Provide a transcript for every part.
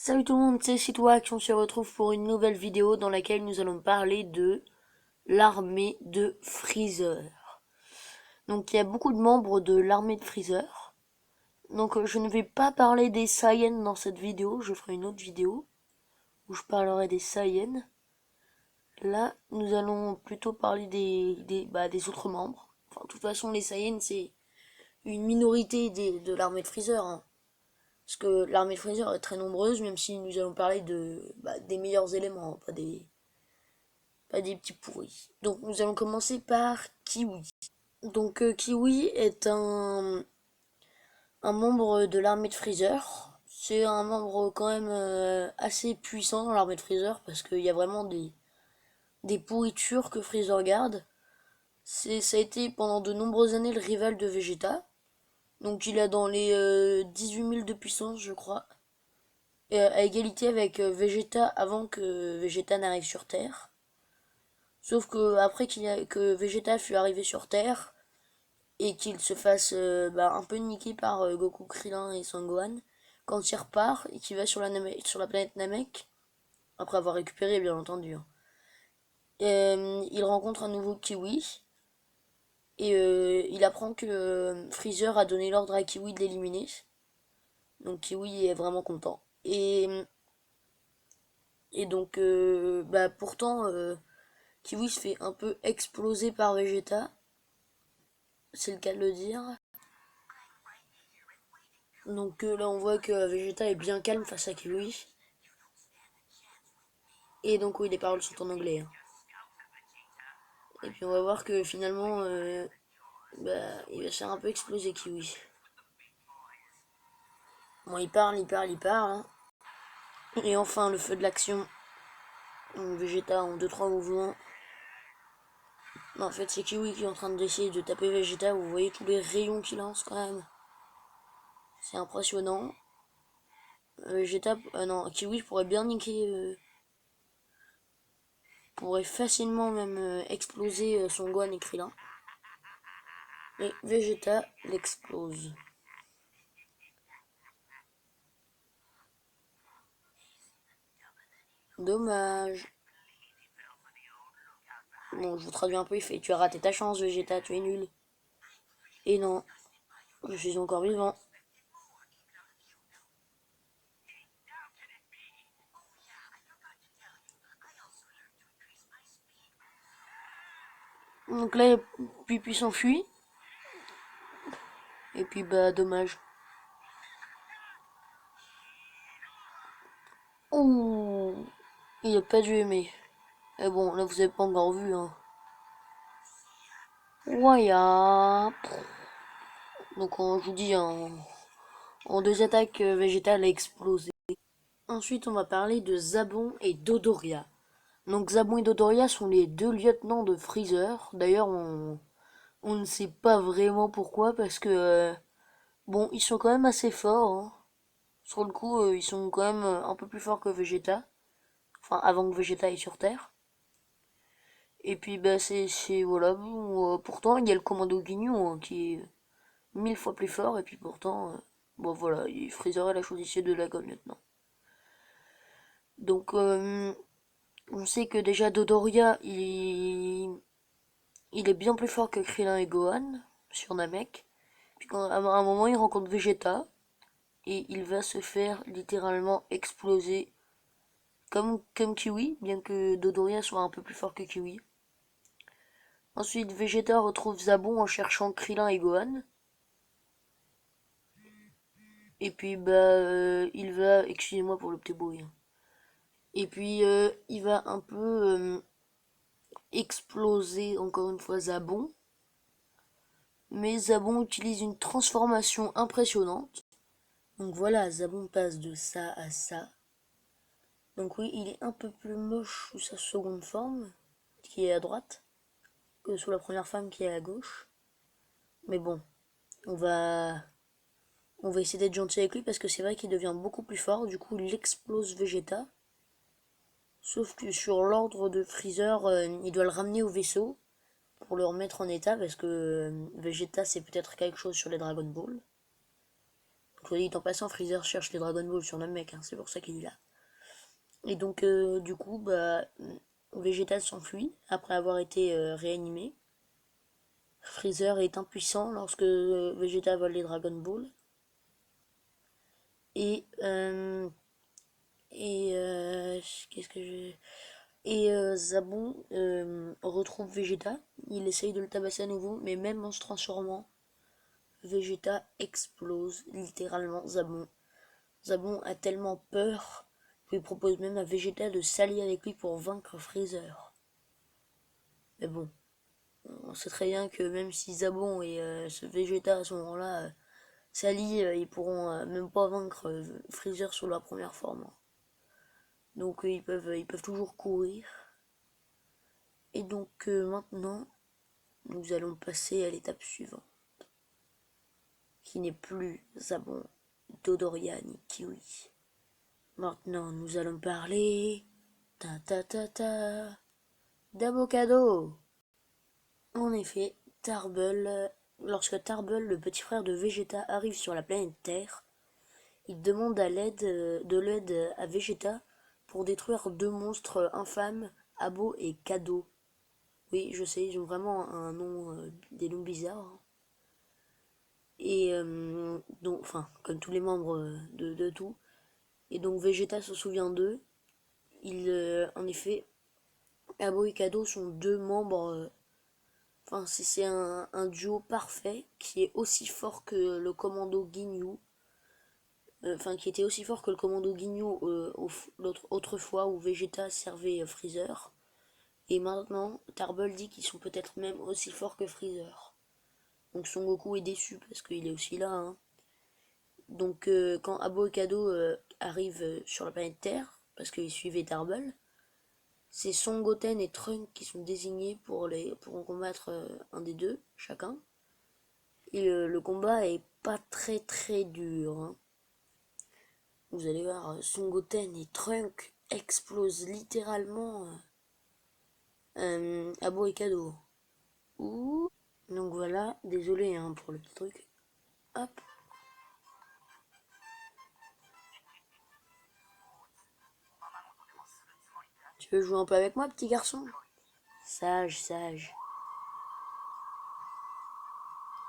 Salut tout le monde, c'est Citwax, on se retrouve pour une nouvelle vidéo dans laquelle nous allons parler de l'armée de Freezer. Donc il y a beaucoup de membres de l'armée de Freezer. Donc je ne vais pas parler des Saiyans dans cette vidéo, je ferai une autre vidéo où je parlerai des Saiyans. Là, nous allons plutôt parler des autres membres. Enfin, de toute façon, les Saiyans, c'est une minorité de l'armée de Freezer, hein. Parce que l'armée de Freezer est très nombreuse, même si nous allons parler des meilleurs éléments, hein, pas des petits pourris. Donc nous allons commencer par Kiwi. Donc Kiwi est un membre de l'armée de Freezer. C'est un membre quand même assez puissant dans l'armée de Freezer parce qu'il y a vraiment des pourritures que Freezer garde. Ça a été pendant de nombreuses années le rival de Vegeta. Donc il a dans les 18 000 de puissance, je crois. Et à égalité avec Vegeta avant que Vegeta n'arrive sur Terre. Sauf que après que Vegeta fut arrivé sur Terre et qu'il se fasse un peu niquer par Goku, Krillin et Son Gohan, quand il repart et qu'il va sur la planète Namek, après avoir récupéré bien entendu, hein, il rencontre un nouveau Kiwi et il apprend que Freezer a donné l'ordre à Kiwi de l'éliminer. Donc Kiwi est vraiment content. Et donc pourtant Kiwi se fait un peu exploser par Vegeta, c'est le cas de le dire. Donc là on voit que Vegeta est bien calme face à Kiwi. Et donc oui les paroles sont en anglais, hein. Et puis on va voir que finalement il va se faire un peu exploser Kiwi. Bon il parle, hein. Et enfin le feu de l'action. Vegeta en 2-3 mouvements. Non, en fait c'est Kiwi qui est en train d'essayer de taper Vegeta. Vous voyez tous les rayons qu'il lance quand même. C'est impressionnant. Vegeta, non, Kiwi pourrait bien niquer, pourrait facilement même exploser Son Gohan et Krillin. Et Vegeta l'explose. Dommage. Bon, je vous traduis un peu, il fait tu as raté ta chance Vegeta, tu es nul. Et non, je suis encore vivant. Donc là, Pipi s'enfuit. Et puis dommage. Ouh, il a pas dû aimer. Et bon, là vous avez pas encore vu, hein. Waya. Donc je vous dis, hein, en deux attaques, Vegeta a explosé. Ensuite, on va parler de Zabon et Dodoria. Donc Zabon et Dodoria sont les deux lieutenants de Freezer. D'ailleurs, on ne sait pas vraiment pourquoi, parce que, bon, ils sont quand même assez forts, hein. Sur le coup, ils sont quand même un peu plus forts que Vegeta. Enfin, avant que Vegeta aille sur Terre. Et puis, voilà. Bon, pourtant, il y a le commando Guignon, hein, qui est 1000 fois plus fort, et puis pourtant, bon voilà, Freezer a la choisissait de la comme lieutenant. Donc, on sait que déjà Dodoria, il est bien plus fort que Krillin et Gohan sur Namek. Puis à un moment, il rencontre Vegeta et il va se faire littéralement exploser comme Kiwi, bien que Dodoria soit un peu plus fort que Kiwi. Ensuite, Vegeta retrouve Zabon en cherchant Krillin et Gohan. Et puis il va, excusez-moi pour le petit bruit, hein. Et puis il va un peu exploser encore une fois Zabon. Mais Zabon utilise une transformation impressionnante. Donc voilà, Zabon passe de ça à ça. Donc oui, il est un peu plus moche sous sa seconde forme, qui est à droite, que sous la première forme qui est à gauche. Mais bon, on va, on va essayer d'être gentil avec lui parce que c'est vrai qu'il devient beaucoup plus fort. Du coup, il explose Vegeta. Sauf que sur l'ordre de Freezer, il doit le ramener au vaisseau pour le remettre en état parce que Vegeta c'est peut-être quelque chose sur les Dragon Ball. Donc Soit dit en passant, Freezer cherche les Dragon Ball sur notre mec, hein, c'est pour ça qu'il est là. Et donc, du coup, Vegeta s'enfuit après avoir été réanimé. Freezer est impuissant lorsque Vegeta vole les Dragon Ball. Et, euh, qu'est-ce que je... Et Zabon retrouve Vegeta. Il essaye de le tabasser à nouveau, mais même en se transformant, Vegeta explose littéralement Zabon. Zabon a tellement peur qu'il propose même à Vegeta de s'allier avec lui pour vaincre Freezer. Mais bon, on sait très bien que même si Zabon et ce Vegeta à ce moment-là s'allient, ils pourront même pas vaincre Freezer sur la première forme. Donc ils peuvent toujours courir. Et donc maintenant, nous allons passer à l'étape suivante, qui n'est plus Zabon, Dodoria ni Kiwi. Maintenant, nous allons parler ta ta ta ta d'Avocado. En effet, lorsque Tarbell, le petit frère de Vegeta, arrive sur la planète Terre, il demande de l'aide à Vegeta pour détruire deux monstres infâmes, Abo et Kado. Oui, je sais, ils ont vraiment un nom, des noms bizarres, hein. Et donc, enfin, comme tous les membres de tout. Et donc Vegeta se souvient d'eux. En effet, Abo et Kado sont deux membres. Enfin, c'est un duo parfait qui est aussi fort que le commando Ginyu. Enfin, qui était aussi fort que le commando Ginyu autrefois où Vegeta servait Freezer. Et maintenant, Tarbell dit qu'ils sont peut-être même aussi forts que Freezer. Donc Son Goku est déçu parce qu'il est aussi là, hein. Donc quand Abo et Kado arrivent sur la planète Terre, parce qu'ils suivaient Tarbell, c'est Son Goten et Trunk qui sont désignés pour en combattre un des deux, chacun. Et le combat est pas très très dur, hein. Vous allez voir, Son Goten et Trunk explosent littéralement Abo et Kado. Ouh. Donc voilà, désolé hein, pour le petit truc. Hop. Tu veux jouer un peu avec moi, petit garçon? Sage, sage.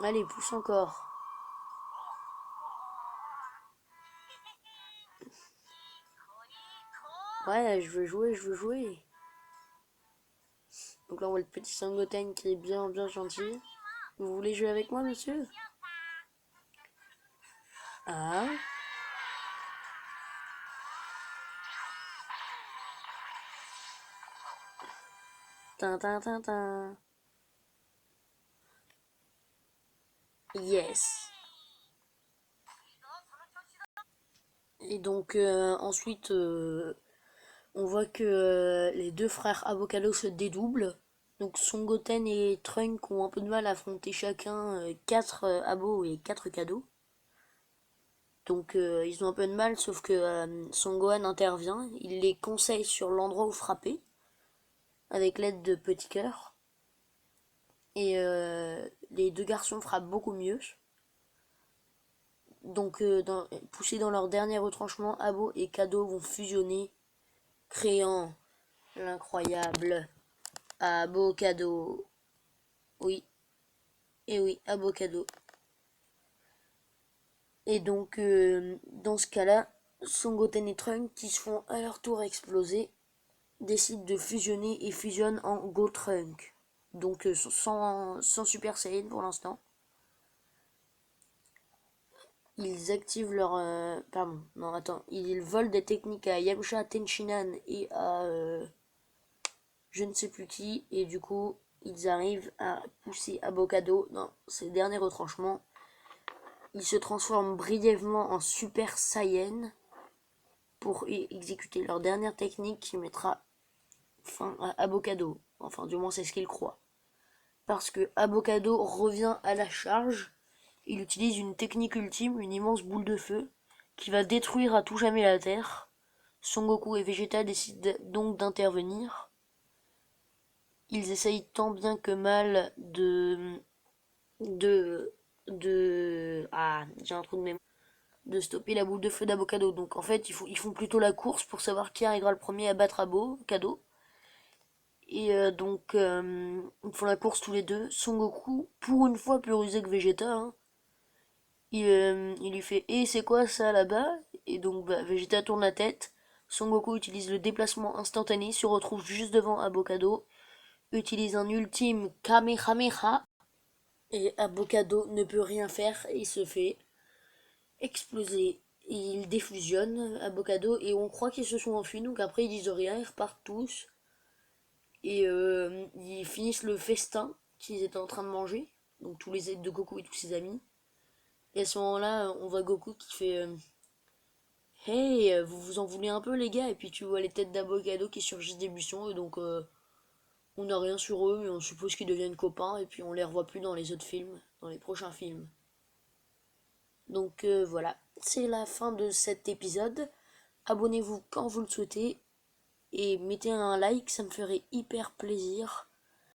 Allez, pousse encore. Ouais, je veux jouer, je veux jouer. Donc là, on voit le petit Sangoten qui est bien, bien gentil. Vous voulez jouer avec moi, monsieur? Ah, tin, tin, tin, tin. Yes. Et donc, ensuite, on voit que les deux frères Avocado se dédoublent. Donc, Son Goten et Trunk ont un peu de mal à affronter chacun 4 Abo et 4 cadeaux. Donc ils ont un peu de mal, sauf que Son Gohan intervient, il les conseille sur l'endroit où frapper, avec l'aide de Petit Cœur. Et les deux garçons frappent beaucoup mieux. Donc poussés dans leur dernier retranchement, Abo et Kado vont fusionner, créant l'incroyable Abocado. Oui, et oui, Abocado. Et donc dans ce cas-là, Son Goten et Trunk, qui se font à leur tour exploser, décide de fusionner et fusionne en Gotrunk. Donc sans Super Saiyan pour l'instant. Ils activent leur... pardon, non attends. Ils volent des techniques à Yamcha Tenshinhan et à je ne sais plus qui. Et du coup, ils arrivent à pousser Avocado dans ses derniers retranchements. Ils se transforment brièvement en Super Saiyan pour exécuter leur dernière technique qui mettra fin à Avocado. Enfin, du moins, c'est ce qu'ils croient. Parce que Avocado revient à la charge. Il utilise une technique ultime, une immense boule de feu, qui va détruire à tout jamais la Terre. Son Goku et Vegeta décident donc d'intervenir. Ils essayent tant bien que mal de... Ah, j'ai un trou de mémoire. de stopper la boule de feu d'Avocado. Donc en fait, ils font plutôt la course pour savoir qui arrivera le premier à battre Avocado. Et ils font la course tous les deux. Son Goku, pour une fois plus rusé que Vegeta, hein, il lui fait «Eh, c'est quoi ça là-bas?» Et donc Vegeta tourne la tête. Son Goku utilise le déplacement instantané, se retrouve juste devant Avocado, utilise un ultime Kamehameha, et Avocado ne peut rien faire et se fait exploser. Il défusionne Avocado et on croit qu'ils se sont enfuis, donc après ils disent rien, ils repartent tous. Et ils finissent le festin qu'ils étaient en train de manger, donc tous les aides de Goku et tous ses amis. Et à ce moment-là, on voit Goku qui fait Hey, vous vous en voulez un peu les gars? Et puis tu vois les têtes d'Avocado qui surgissent des buissons, et donc on n'a rien sur eux, mais on suppose qu'ils deviennent copains, et puis on les revoit plus dans les autres films, dans les prochains films. Donc voilà, c'est la fin de cet épisode. Abonnez-vous quand vous le souhaitez, et mettez un like, ça me ferait hyper plaisir.